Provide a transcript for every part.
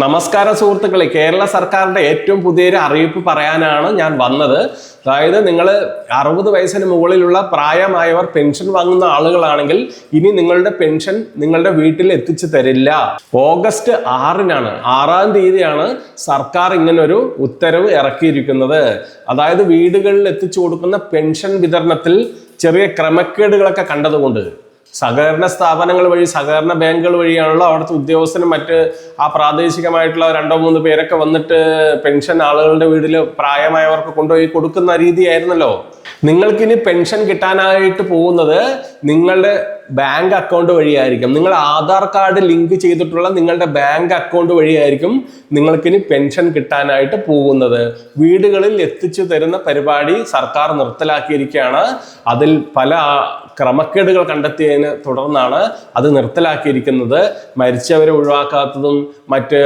നമസ്കാരം സുഹൃത്തുക്കളെ, കേരള സർക്കാരിന്റെ ഏറ്റവും പുതിയൊരു അറിയിപ്പ് പറയാനാണ് ഞാൻ വന്നത്. അതായത് നിങ്ങൾ 60 വയസ്സിന് മുകളിലുള്ള പ്രായമായവർ പെൻഷൻ വാങ്ങുന്ന ആളുകളാണെങ്കിൽ ഇനി നിങ്ങളുടെ പെൻഷൻ നിങ്ങളുടെ വീട്ടിൽ എത്തിച്ചു തരില്ല. ഓഗസ്റ്റ് 6-നാണ് 6-ാം തീയതിയാണ് സർക്കാർ ഇങ്ങനൊരു ഉത്തരവ് ഇറക്കിയിരിക്കുന്നത്. അതായത് വീടുകളിൽ എത്തിച്ചു കൊടുക്കുന്ന പെൻഷൻ വിതരണത്തിൽ ചെറിയ ക്രമക്കേടുകളൊക്കെ കണ്ടതുകൊണ്ട് സഹകരണ സ്ഥാപനങ്ങൾ വഴി, സഹകരണ ബാങ്കുകൾ വഴിയാണല്ലോ അവിടുത്തെ ഉദ്യോഗസ്ഥനും മറ്റ് ആ പ്രാദേശികമായിട്ടുള്ള 2-3 പേരൊക്കെ വന്നിട്ട് പെൻഷൻ ആളുകളുടെ വീട്ടിൽ പ്രായമായവർക്ക് കൊണ്ടുപോയി കൊടുക്കുന്ന രീതിയായിരുന്നല്ലോ. നിങ്ങൾക്കിനി പെൻഷൻ കിട്ടാനായിട്ട് പോകുന്നത് നിങ്ങളുടെ ബാങ്ക് അക്കൗണ്ട് വഴിയായിരിക്കും. നിങ്ങൾ ആധാർ കാർഡ് ലിങ്ക് ചെയ്തിട്ടുള്ള നിങ്ങളുടെ ബാങ്ക് അക്കൗണ്ട് വഴിയായിരിക്കും നിങ്ങൾക്കിനി പെൻഷൻ കിട്ടാനായിട്ട് പോകുന്നത്. വീടുകളിൽ എത്തിച്ചു തരുന്ന പരിപാടി സർക്കാർ നിർത്തലാക്കിയിരിക്കുകയാണ്. അതിൽ പല ക്രമക്കേടുകൾ കണ്ടെത്തിയതിനെ തുടർന്നാണ് അത് നിർത്തലാക്കിയിരിക്കുന്നത്. മരിച്ചവരെ ഒഴിവാക്കാത്തതും മറ്റ്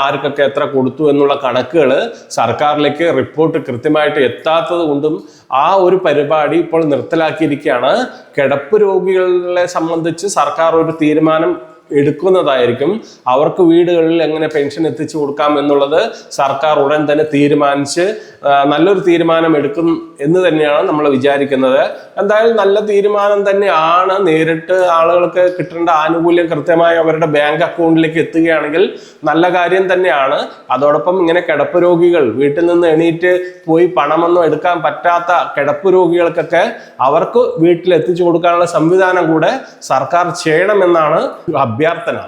ആർക്കൊക്കെ എത്ര കൊടുത്തു എന്നുള്ള കണക്കുകൾ സർക്കാരിലേക്ക് റിപ്പോർട്ട് കൃത്യമായിട്ട് എത്താത്തത് കൊണ്ടും ആ ഒരു പരിപാടി ഇപ്പോൾ നിർത്തലാക്കിയിരിക്കുകയാണ്. കിടപ്പ് രോഗികളെ സംബന്ധിച്ച് സർക്കാർ ഒരു തീരുമാനം എടുക്കുന്നതായിരിക്കും. അവർക്ക് വീടുകളിൽ എങ്ങനെ പെൻഷൻ എത്തിച്ചു കൊടുക്കാം എന്നുള്ളത് സർക്കാർ ഉടൻ തന്നെ തീരുമാനിച്ച് നല്ലൊരു തീരുമാനം എടുക്കും എന്ന് തന്നെയാണ് നമ്മൾ വിചാരിക്കുന്നത്. എന്തായാലും നല്ല തീരുമാനം തന്നെയാണ്. നേരിട്ട് ആളുകൾക്ക് കിട്ടേണ്ട ആനുകൂല്യം കൃത്യമായി അവരുടെ ബാങ്ക് അക്കൗണ്ടിലേക്ക് എത്തുകയാണെങ്കിൽ നല്ല കാര്യം തന്നെയാണ്. അതോടൊപ്പം ഇങ്ങനെ കിടപ്പ് രോഗികൾ, വീട്ടിൽ നിന്ന് എണീറ്റ് പോയി പണമൊന്നും എടുക്കാൻ പറ്റാത്ത കിടപ്പ് രോഗികൾക്കൊക്കെ അവർക്ക് വീട്ടിൽ എത്തിച്ചു കൊടുക്കാനുള്ള സംവിധാനം കൂടെ സർക്കാർ ചെയ്യണമെന്നാണ് അഭ്യർത്ഥന.